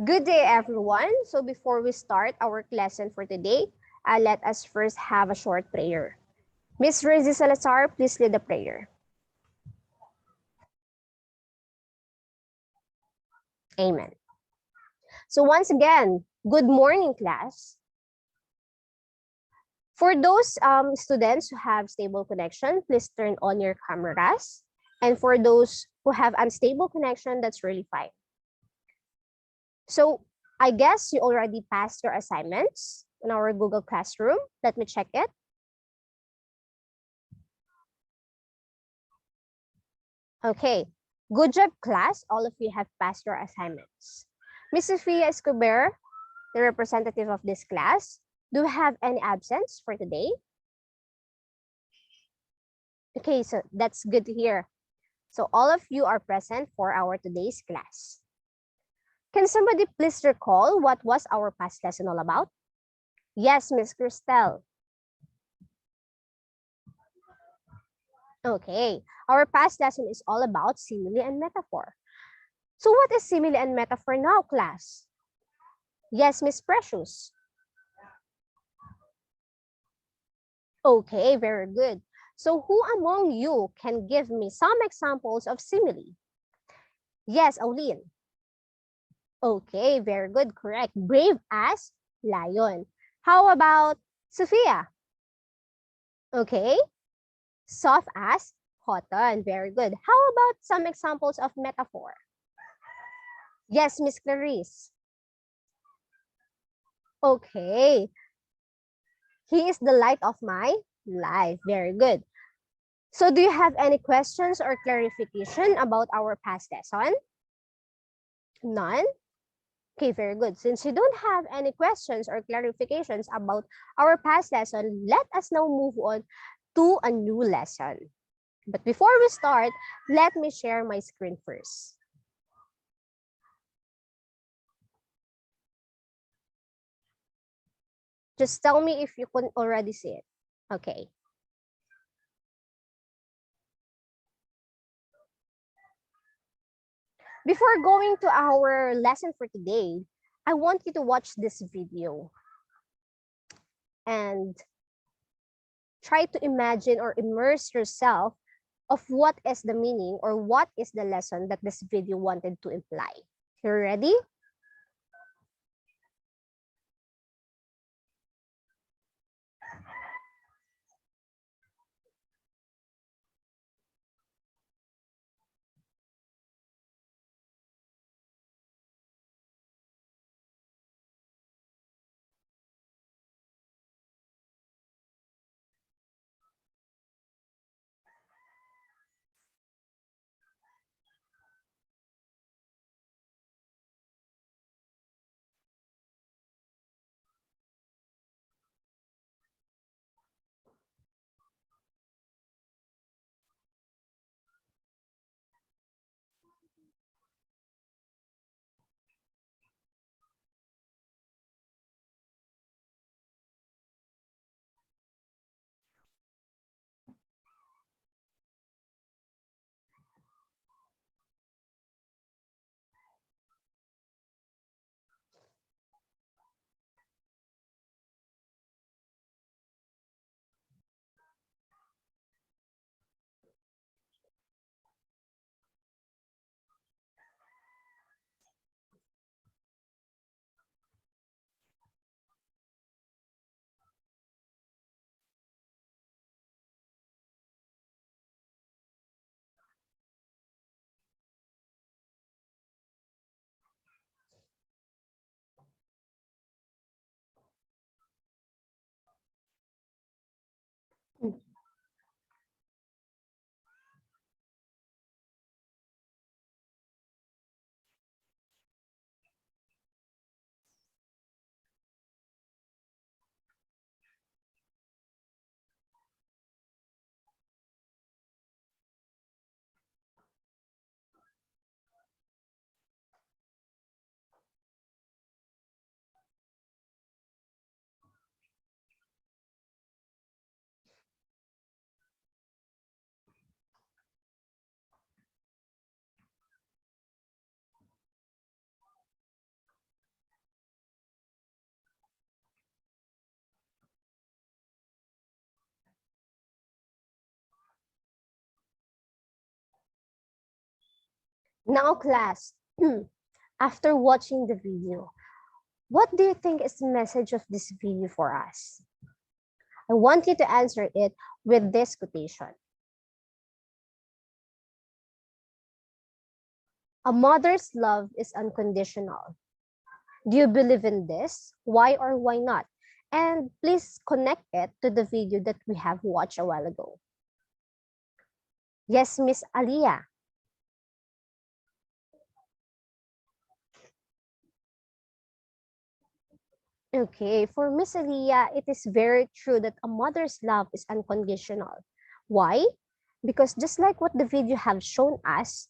Good day, everyone. So before we start our lesson for today, let us first have a short prayer. Miss Rizzi Salazar, please lead the prayer. Amen. So once again, good morning, class. For those students who have stable connection, please turn on your cameras. And for those who have unstable connection, that's really fine. So I guess you already passed your assignments in our Google Classroom. Let me check it. Okay, good job, class. All of you have passed your assignments. Miss Sophia Escobar, the representative of this class, do you have any absence for today? Okay, so that's good to hear. So all of you are present for our today's class. Can somebody please recall what was our past lesson all about? Yes, Miss Christelle. Okay, our past lesson is all about simile and metaphor. So what is simile and metaphor now, class? Yes, Miss Precious. Okay, very good. So who among you can give me some examples of simile? Yes, Auline. Okay, very good, correct. Brave as lion. How about Sophia? Okay. Soft as cotton. Very good. How about some examples of metaphor? Yes, Miss Clarice. Okay. He is the light of my life. Very good. So do you have any questions or clarification about our past lesson? None? Okay, very good. Since you don't have any questions or clarifications about our past lesson, let us now move on to a new lesson. But before we start, let me share my screen first. Just tell me if you can already see it. Okay. Before going to our lesson for today, I want you to watch this video and try to imagine or immerse yourself of what is the meaning or what is the lesson that this video wanted to imply. You ready? Now, class, after watching the video, what do you think is the message of this video for us? I want you to answer it with this quotation. A mother's love is unconditional. Do you believe in this? Why or why not? And please connect it to the video that we have watched a while ago. Yes, Miss Aliyah. Okay, for Miss Aliyah, it is very true that a mother's love is unconditional. Why? Because just like what the video have shown us,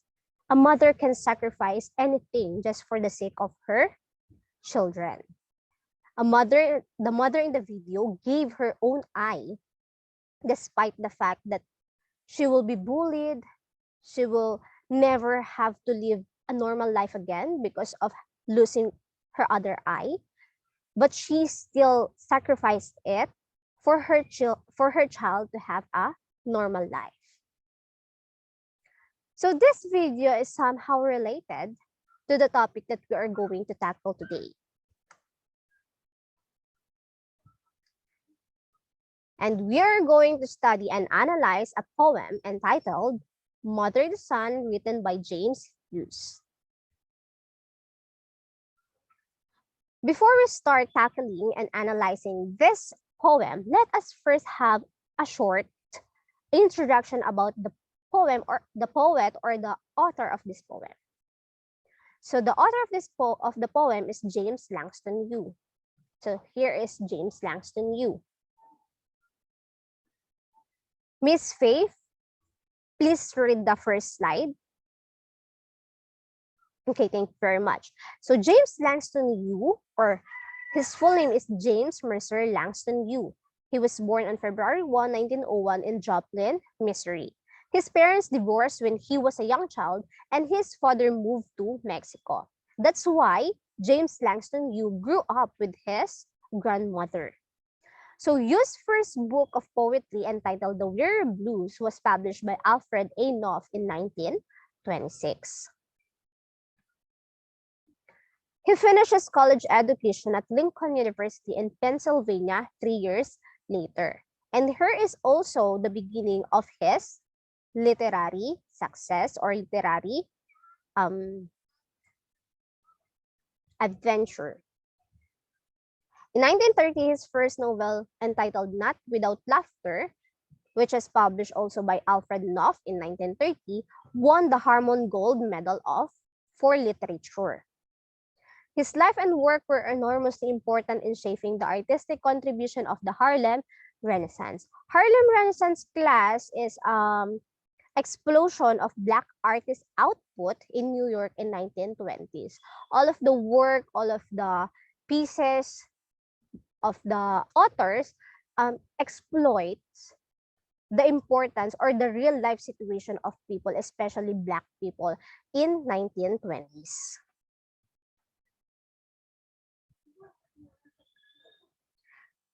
a mother can sacrifice anything just for the sake of her children. The mother in the video gave her own eye despite the fact that she will be bullied, she will never have to live a normal life again because of losing her other eye, but she still sacrificed it for her child to have a normal life. So this video is somehow related to the topic that we are going to tackle today. And we are going to study and analyze a poem entitled Mother the Sun, written by James Hughes. Before we start tackling and analyzing this poem, let us first have a short introduction about the poem or the poet or the author of this poem. So the author of the poem is James Langston Hughes. So here is James Langston Hughes. Miss Faith, please read the first slide. Okay, thank you very much. So James Langston Hughes, or his full name is James Mercer Langston Hughes. He was born on February 1, 1901 in Joplin, Missouri. His parents divorced when he was a young child and his father moved to Mexico. That's why James Langston Hughes grew up with his grandmother. So Hughes' first book of poetry entitled The Weary Blues was published by Alfred A. Knopf in 1926. He finished his college education at Lincoln University in Pennsylvania 3 years later. And here is also the beginning of his literary success or literary adventure. In 1930, his first novel entitled Not Without Laughter, which is published also by Alfred Knopf in 1930, won the Harmon Gold Medal for literature. His life and work were enormously important in shaping the artistic contribution of the Harlem Renaissance. Harlem Renaissance class is explosion of Black artist output in New York in 1920s. All of the work, all of the pieces of the authors exploits the importance or the real life situation of people, especially Black people in 1920s.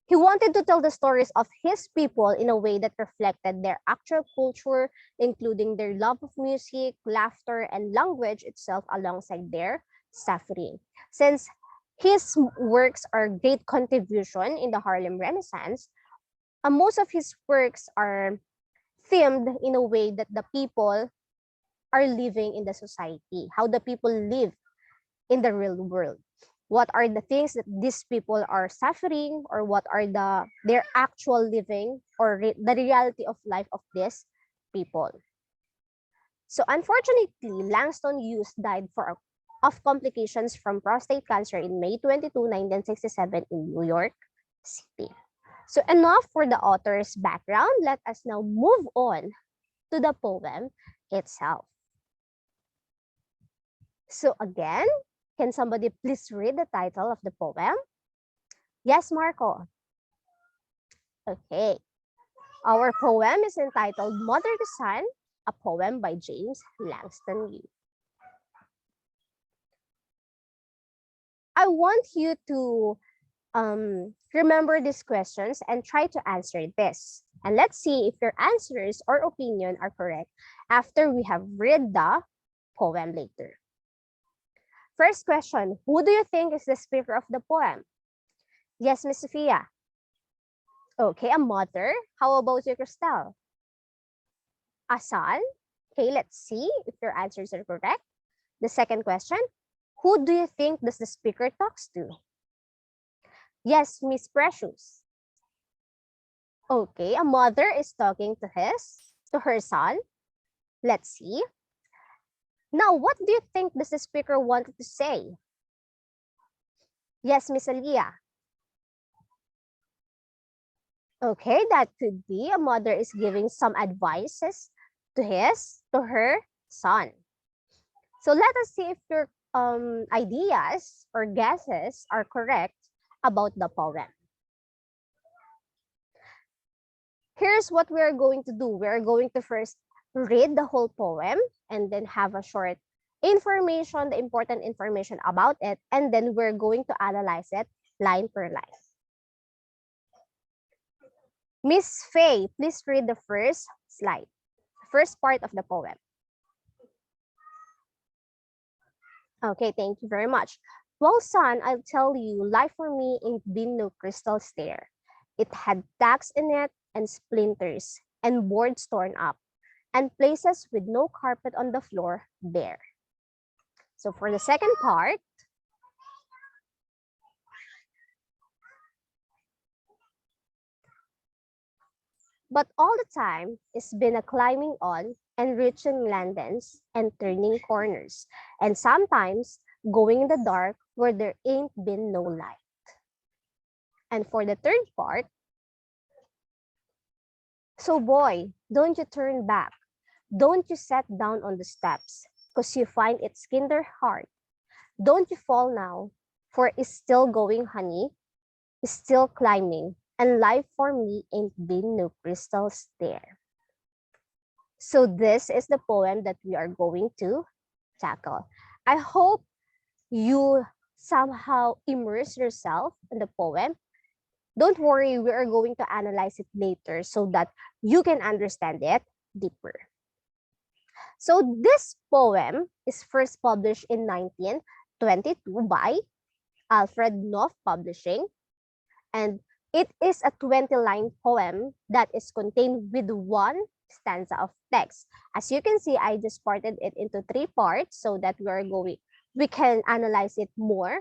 He wanted to tell the stories of his people in a way that reflected their actual culture, including their love of music, laughter, and language itself alongside their suffering. Since his works are great contribution in the Harlem Renaissance, most of his works are themed in a way that the people are living in the society, how the people live in the real world. What are the things that these people are suffering, or what are their actual living or the reality of life of these people. So unfortunately, Langston Hughes died of complications from prostate cancer in May 22, 1967 in New York City. So enough for the author's background. Let us now move on to the poem itself. So again, can somebody please read the title of the poem? Yes, Marco. Okay. Our poem is entitled Mother the Sun, a poem by James Langston Hughes. I want you to remember these questions and try to answer this. And let's see if your answers or opinion are correct after we have read the poem later. First question, who do you think is the speaker of the poem? Yes, Miss Sophia. Okay, a mother. How about you, Crystal? A son? Okay, let's see if your answers are correct. The second question, who do you think does the speaker talks to? Yes, Miss Precious. Okay, a mother is talking to her son. Let's see. Now, what do you think does the speaker wanted to say? Yes, Miss Aliyah. Okay, that could be a mother is giving some advices to her son. So let us see if your ideas or guesses are correct about the poem. Here's what we're going to do. We're going to first read the whole poem and then have a short information, the important information about it, and then we're going to analyze it line per line. Miss Faye, please read the first slide, first part of the poem. Okay, thank you very much. Well, son, I'll tell you, life for me ain't been no crystal stair. It had tacks in it and splinters and boards torn up and places with no carpet on the floor bare. So for the second part, but all the time it's been a climbing on and reaching landings and turning corners, and sometimes going in the dark where there ain't been no light. And for the third part, so boy, don't you turn back. Don't you sit down on the steps, because you find it's kinder hard. Don't you fall now, for it's still going, honey. It's still climbing, and life for me ain't been no crystal stair. So this is the poem that we are going to tackle. I hope you somehow immerse yourself in the poem. Don't worry, we are going to analyze it later so that you can understand it deeper. So this poem is first published in 1922 by Alfred Knopf Publishing, and it is a 20-line poem that is contained with one stanza of text. As you can see, I just parted it into 3 parts so that we can analyze it more.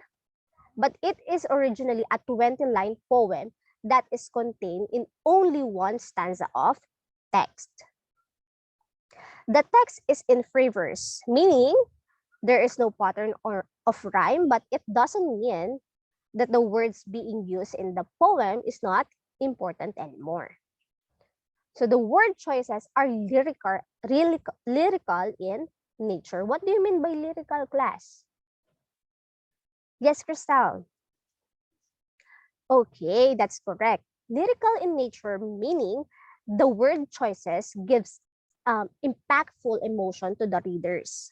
But it is originally a 20-line poem that is contained in only one stanza of text. The text is in free verse, meaning there is no pattern of rhyme, but it doesn't mean that the words being used in the poem is not important anymore. So the word choices are lyrical in nature. What do you mean by lyrical, class? Yes, Crystal. Okay, that's correct. Lyrical in nature, meaning the word choices gives impactful emotion to the readers.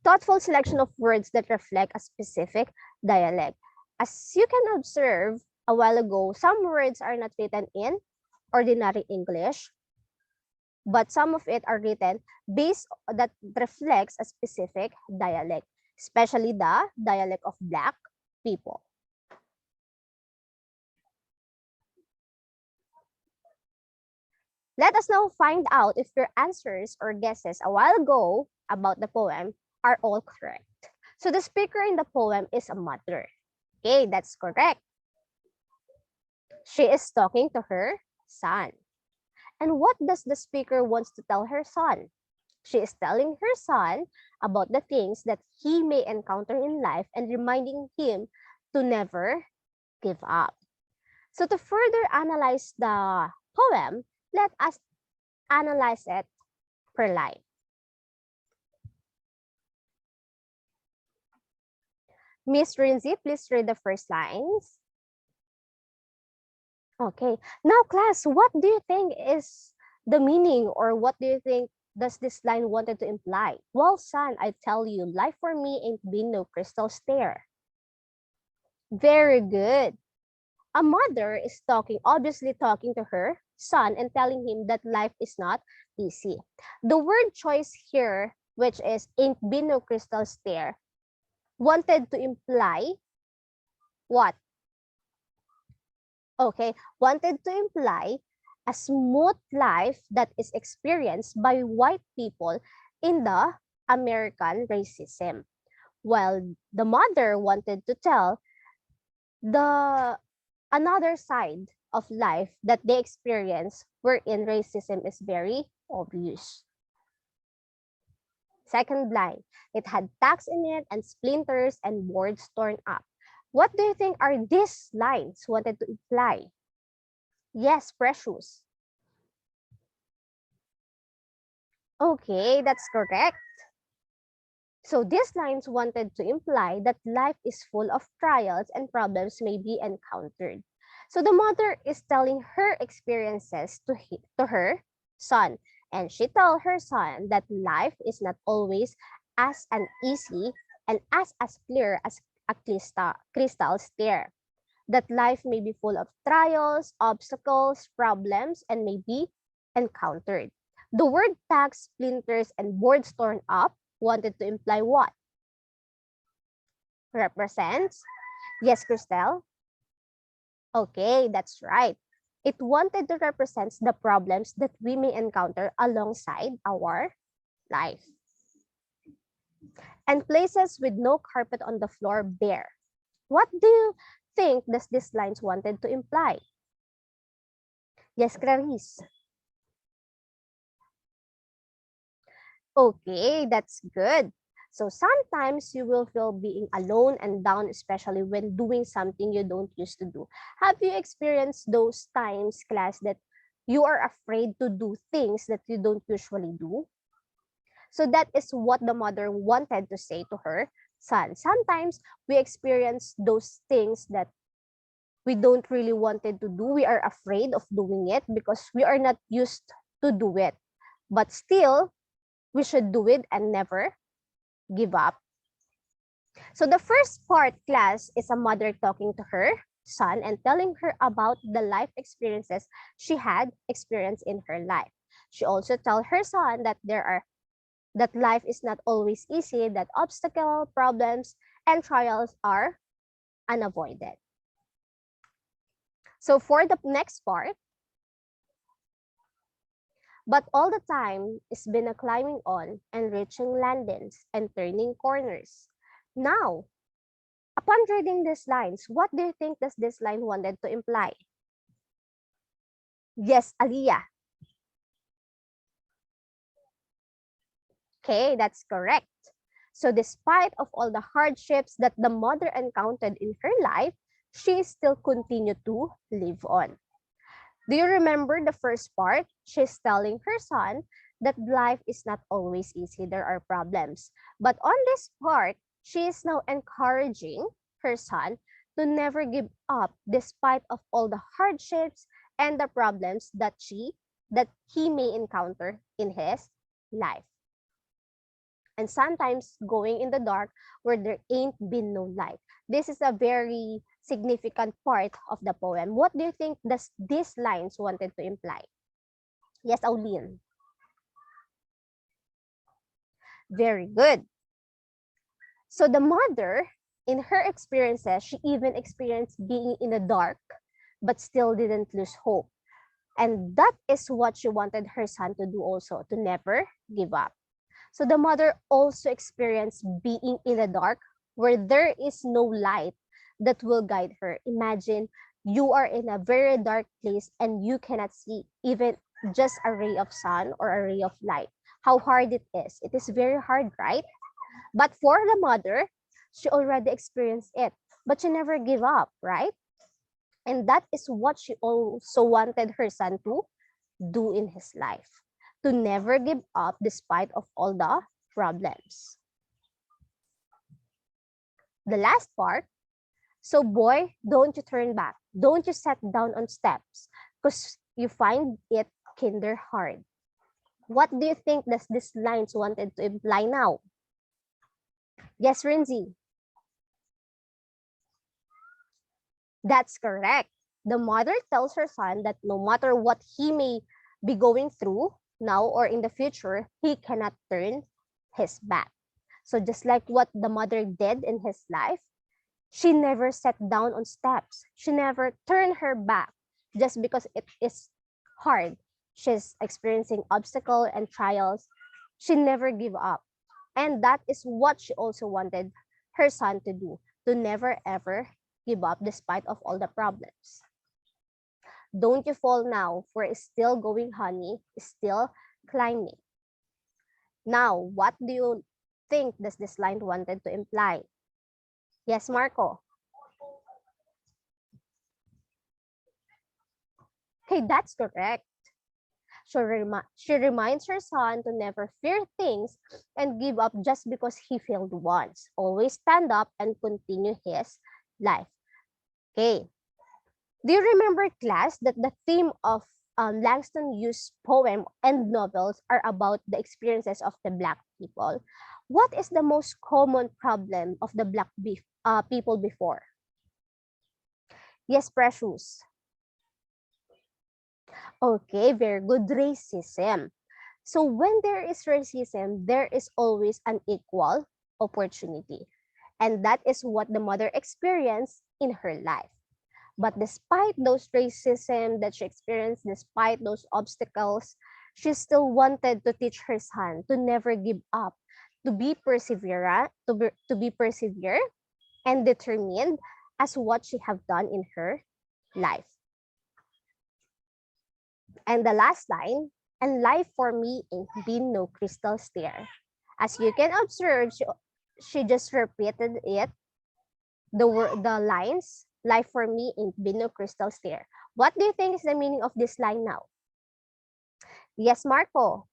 Thoughtful selection of words that reflect a specific dialect. As you can observe a while ago, some words are not written in ordinary English, but some of it are written based that reflects a specific dialect, especially the dialect of Black people. Let us now find out if your answers or guesses a while ago about the poem are all correct. So the speaker in the poem is a mother. Okay, that's correct. She is talking to her son. And what does the speaker wants to tell her son? She is telling her son about the things that he may encounter in life and reminding him to never give up. So to further analyze the poem, let us analyze it per line. Miss Rinzi, please read the first lines. Okay, now class, what do you think is the meaning, or what do you think does this line wanted to imply? Well, son, I tell you, life for me ain't been no crystal stair. Very good. A mother is talking, obviously talking to her son and telling him that life is not easy. The word choice here, which is ain't been no crystal stair, wanted to imply what? Okay, wanted to imply a smooth life that is experienced by white people in the American racism. While the mother wanted to tell the another side of life that they experience wherein racism is very obvious. Second line, it had tacks in it and splinters and boards torn up. What do you think are these lines wanted to imply? Yes, precious. Okay, that's correct. So these lines wanted to imply that life is full of trials and problems may be encountered. So the mother is telling her experiences to her son, and she tells her son that life is not always as an easy and as clear as a crystal stair. That life may be full of trials, obstacles, problems, and may be encountered. The word tacks, splinters, and boards torn up wanted to imply what? Represents? Yes, Christelle? Okay, that's right. It wanted to represent the problems that we may encounter alongside our life. And places with no carpet on the floor bare. What do you think does these lines wanted to imply? Yes, Clarice. Okay, that's good. So sometimes you will feel being alone and down, especially when doing something you don't used to do. Have you experienced those times, class, that you are afraid to do things that you don't usually do? So that is what the mother wanted to say to her son. Sometimes we experience those things that we don't really wanted to do. We are afraid of doing it because we are not used to do it. But still, we should do it and never give up. So the first part, class, is a mother talking to her son and telling her about the life experiences she had experienced in her life. She also tells her son that that life is not always easy, that obstacle, problems, and trials are unavoided. So for the next part, but all the time it's been a climbing on and reaching landings and turning corners. Now, upon reading these lines, what do you think does this line wanted to imply? Yes, Aliyah. Okay, that's correct. So despite of all the hardships that the mother encountered in her life, she still continued to live on. Do you remember the first part? She's telling her son that life is not always easy. There are problems. But on this part, she is now encouraging her son to never give up despite of all the hardships and the problems that he may encounter in his life. And sometimes going in the dark where there ain't been no light. This is a very significant part of the poem. What do you think does these lines wanted to imply? Yes, Auline. Very good. So the mother, in her experiences, she even experienced being in the dark, but still didn't lose hope. And that is what she wanted her son to do also, to never give up. So the mother also experienced being in the dark where there is no light that will guide her. Imagine you are in a very dark place and you cannot see even just a ray of sun or a ray of light. How hard it is. It is very hard, right? But for the mother, she already experienced it, but she never gave up, right? And that is what she also wanted her son to do in his life, to never give up despite of all the problems. The last part, so boy, don't you turn back. Don't you sit down on steps because you find it kinder hard. What do you think does this lines wanted to imply now? Yes, Rinzi. That's correct. The mother tells her son that no matter what he may be going through now or in the future, he cannot turn his back. So just like what the mother did in his life, she never sat down on steps. She never turned her back just because it is hard. She's experiencing obstacles and trials. She never give up. And that is what she also wanted her son to do, to never ever give up despite of all the problems. Don't you fall now, for it's still going, honey, still climbing. Now, what do you think does this line wanted to imply? Yes, Marco. Okay, that's correct. She reminds her son to never fear things and give up just because he failed once. Always stand up and continue his life. Okay. Do you remember, class, that the theme of Langston Hughes' poem and novels are about the experiences of the Black people? What is the most common problem of the Black people before? Yes, Precious. Okay, very good. Racism. So when there is racism, there is always an equal opportunity. And that is what the mother experienced in her life. But despite those racism that she experienced, despite those obstacles, she still wanted to teach her son to never give up, to be perseverant, to be persevere and determined as what she have done in her life. And the last line, and life for me ain't been no crystal stair. As you can observe, she just repeated it, the lines, life for me ain't been no crystal stair. What do you think is the meaning of this line now? Yes, Marco.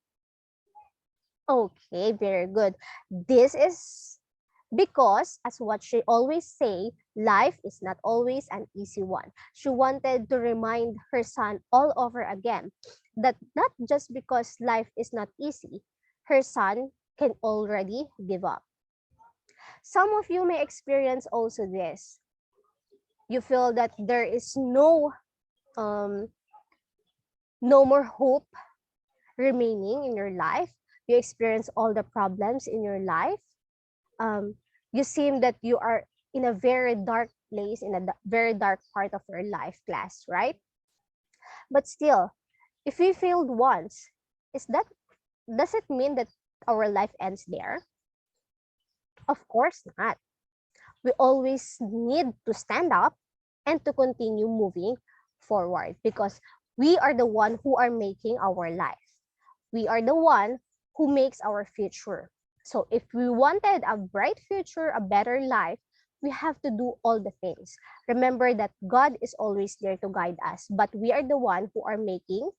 Okay, very good. This is because, as what she always say, life is not always an easy one. She wanted to remind her son all over again that not just because life is not easy, her son can already give up. Some of you may experience also this. You feel that there is no more hope remaining in your life. You experience all the problems in your life. You seem that you are in a very dark place, in a very dark part of your life, class, right? But still, if we failed once, does it mean that our life ends there? Of course not. We always need to stand up and to continue moving forward because we are the one who are making our life. We are the one who makes our future. So if we wanted a bright future, a better life, we have to do all the things. Remember that God is always there to guide us, but we are the one who are making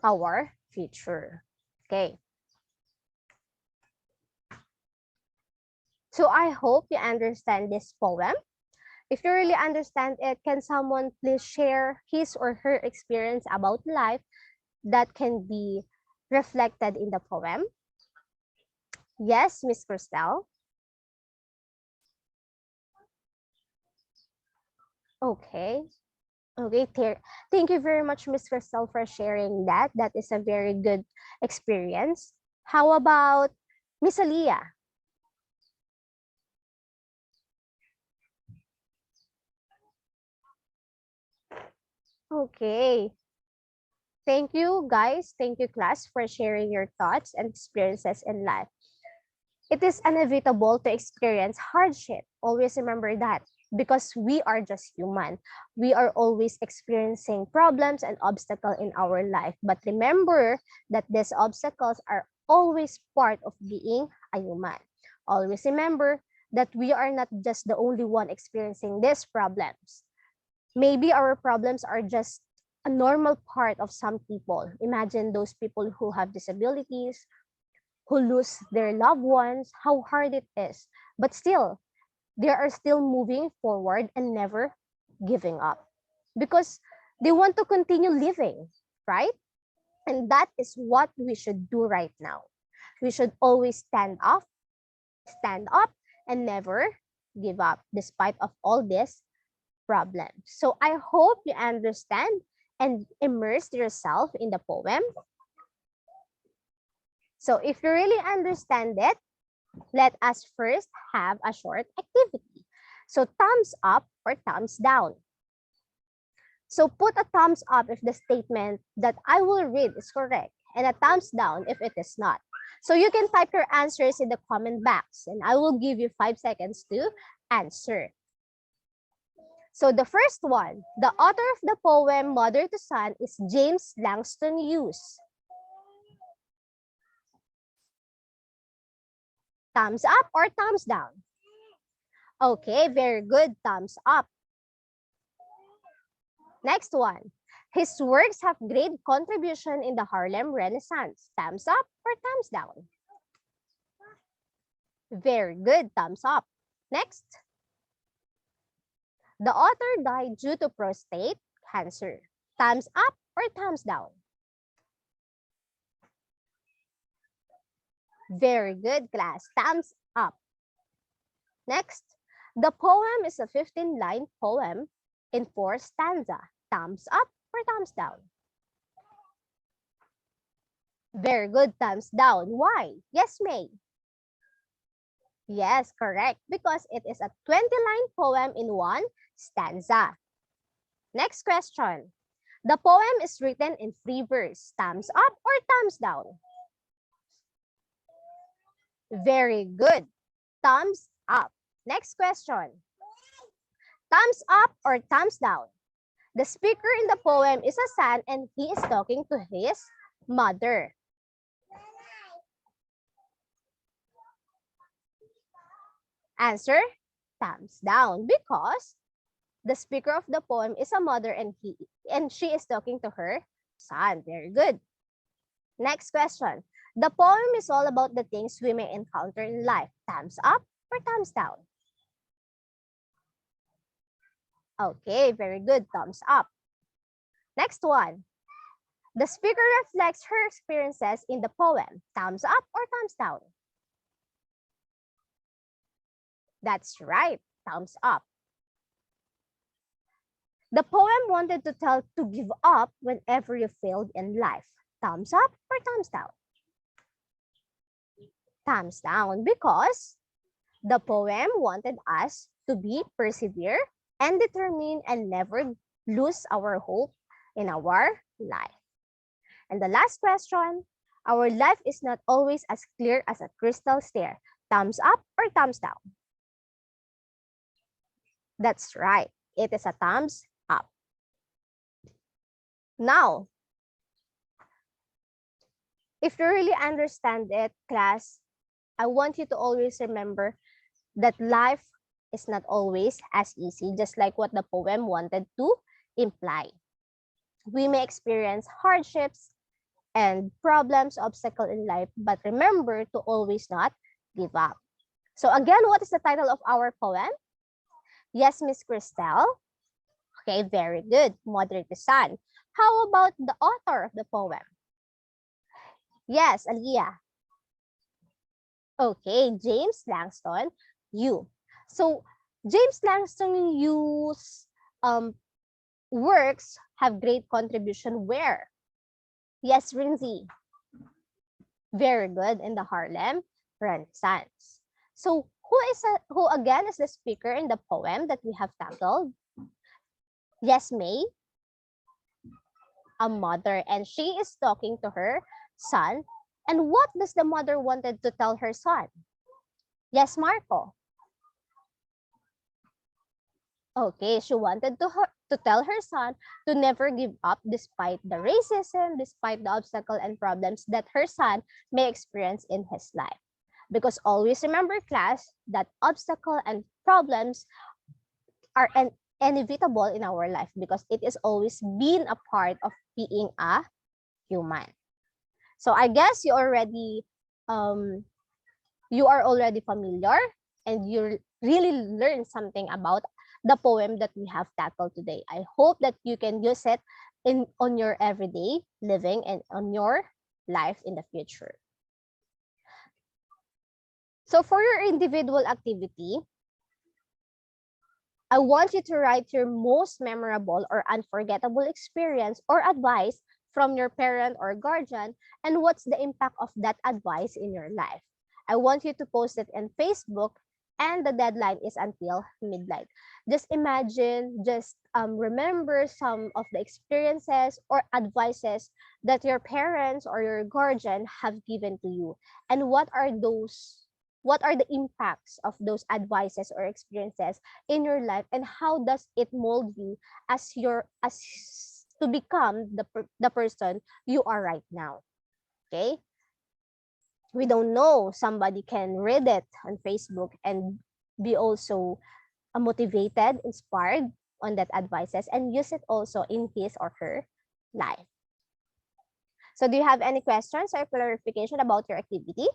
our future. Okay. So I hope you understand this poem. If you really understand it, can someone please share his or her experience about life that can be reflected in the poem? Yes, Miss Christelle. Okay. Okay, thank you very much, Miss Christelle, for sharing that. That is a very good experience. How about Miss Aliyah? Okay. Thank you, guys. Thank you, class, for sharing your thoughts and experiences in life. It is inevitable to experience hardship. Always remember that because we are just human. We are always experiencing problems and obstacles in our life. But remember that these obstacles are always part of being a human. Always remember that we are not just the only one experiencing these problems. Maybe our problems are just a normal part of some people. Imagine those people who have disabilities, who lose their loved ones, how hard it is. But still, they are still moving forward and never giving up because they want to continue living, right? And that is what we should do right now. We should always stand up, and never give up despite of all these problems. So I hope you understand and immerse yourself in the poem. So if you really understand it, let us first have a short activity. So thumbs up or thumbs down. So put a thumbs up if the statement that I will read is correct and a thumbs down if it is not. So you can type your answers in the comment box and I will give you 5 seconds to answer. So the first one, the author of the poem Mother to Son is James Langston Hughes. Thumbs up or thumbs down? Okay, very good. Thumbs up. Next one. His works have great contribution in the Harlem Renaissance. Thumbs up or thumbs down? Very good. Thumbs up. Next. The author died due to prostate cancer. Thumbs up or thumbs down? Very good, class. Thumbs up. Next. The poem is a 15-line poem in 4 stanzas. Thumbs up or thumbs down? Very good, thumbs down. Why? Yes, May. Yes, correct. Because it is a 20-line poem in 1 stanza. Next question. The poem is written in free verse. Thumbs up or thumbs down? Very good. Thumbs up. Next question. Thumbs up or thumbs down? The speaker in the poem is a son and he is talking to his mother. Answer, thumbs down, because the speaker of the poem is a mother and she is talking to her son. Very good. Next question. The poem is all about the things we may encounter in life. Thumbs up or thumbs down? Okay, very good. Thumbs up. Next one. The speaker reflects her experiences in the poem. Thumbs up or thumbs down? That's right. Thumbs up. The poem wanted to tell to give up whenever you failed in life. Thumbs up or thumbs down? Thumbs down, because the poem wanted us to be persevere and determined and never lose our hope in our life. And the last question, our life is not always as clear as a crystal stair. Thumbs up or thumbs down? That's right. It is a thumbs up. Now, if you really understand it, class, I want you to always remember that life is not always as easy, just like what the poem wanted to imply. We may experience hardships and problems, obstacles in life, but remember to always not give up. So again, what is the title of our poem? Yes, Miss Christelle. Okay, very good. Mother to Son. How about the author of the poem? Yes, Aliyah. Okay, James Langston Hughes. So James Langston Hughes works have great contribution where? Yes, Rinzi. Very good, in the Harlem Renaissance. So who again is the speaker in the poem that we have tackled? Yes, May. A mother, and she is talking to her son. And what does the mother wanted to tell her son? Yes, Marco. Okay, she wanted to tell her son to never give up despite the racism, despite the obstacle and problems that her son may experience in his life. Because always remember, class, that obstacle and problems are inevitable in our life because it is always been a part of being a human. So I guess you are already familiar and you really learned something about the poem that we have tackled today. I hope that you can use it on your everyday living and on your life in the future. So for your individual activity, I want you to write your most memorable or unforgettable experience or advice from your parent or guardian, and what's the impact of that advice in your life. I want you to post it in Facebook, and the deadline is until midnight. Just imagine, just remember some of the experiences or advices that your parents or your guardian have given to you, and what are the impacts of those advices or experiences in your life, and how does it mold you as to become the person you are right now. Okay, we don't know, somebody can read it on Facebook and be also motivated, inspired on that advices, and use it also in his or her life. So do you have any questions or clarification about your activity?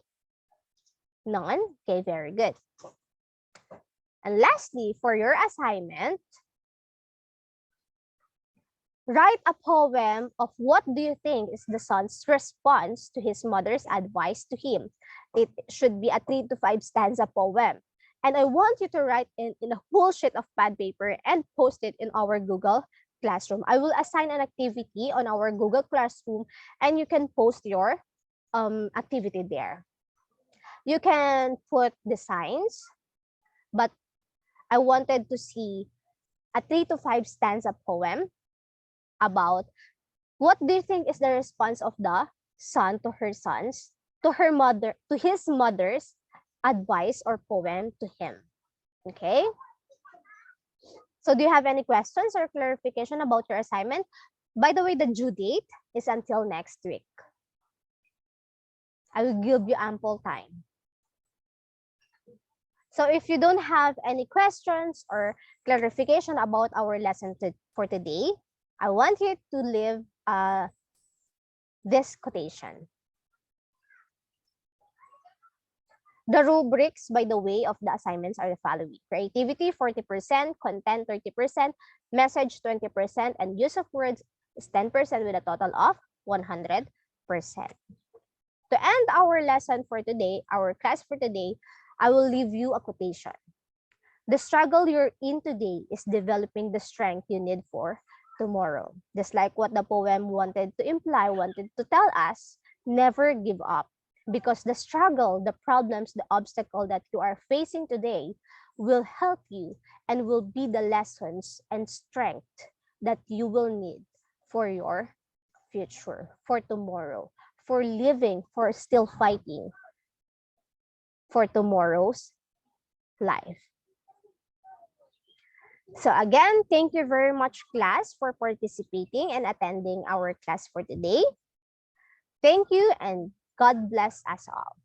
None? Okay, very good. And lastly, for your assignment, write a poem of what do you think is the son's response to his mother's advice to him. It should be a 3 to 5 stanza poem. And I want you to write in a whole sheet of pad paper and post it in our Google Classroom. I will assign an activity on our Google Classroom, and you can post your activity there. You can put designs, but I wanted to see a 3 to 5 stanza poem about what do you think is the response of the son to her sons, to her mother, to his mother's advice or poem to him. Okay? So do you have any questions or clarification about your assignment? By the way, the due date is until next week. I will give you ample time. So if you don't have any questions or clarification about our lesson for today, I want you to leave this quotation. The rubrics, by the way, of the assignments are the following: creativity 40%, content 30%, message 20%, and use of words is 10% with a total of 100%. To end our lesson for today, our class for today, I will leave you a quotation. The struggle you're in today is developing the strength you need for tomorrow. Just like what the poem wanted to imply, wanted to tell us, never give up. Because the struggle, the problems, the obstacle that you are facing today will help you and will be the lessons and strength that you will need for your future, for tomorrow, for living, for still fighting for tomorrow's life. So again, thank you very much, class, for participating and attending our class for today. Thank you, and God bless us all.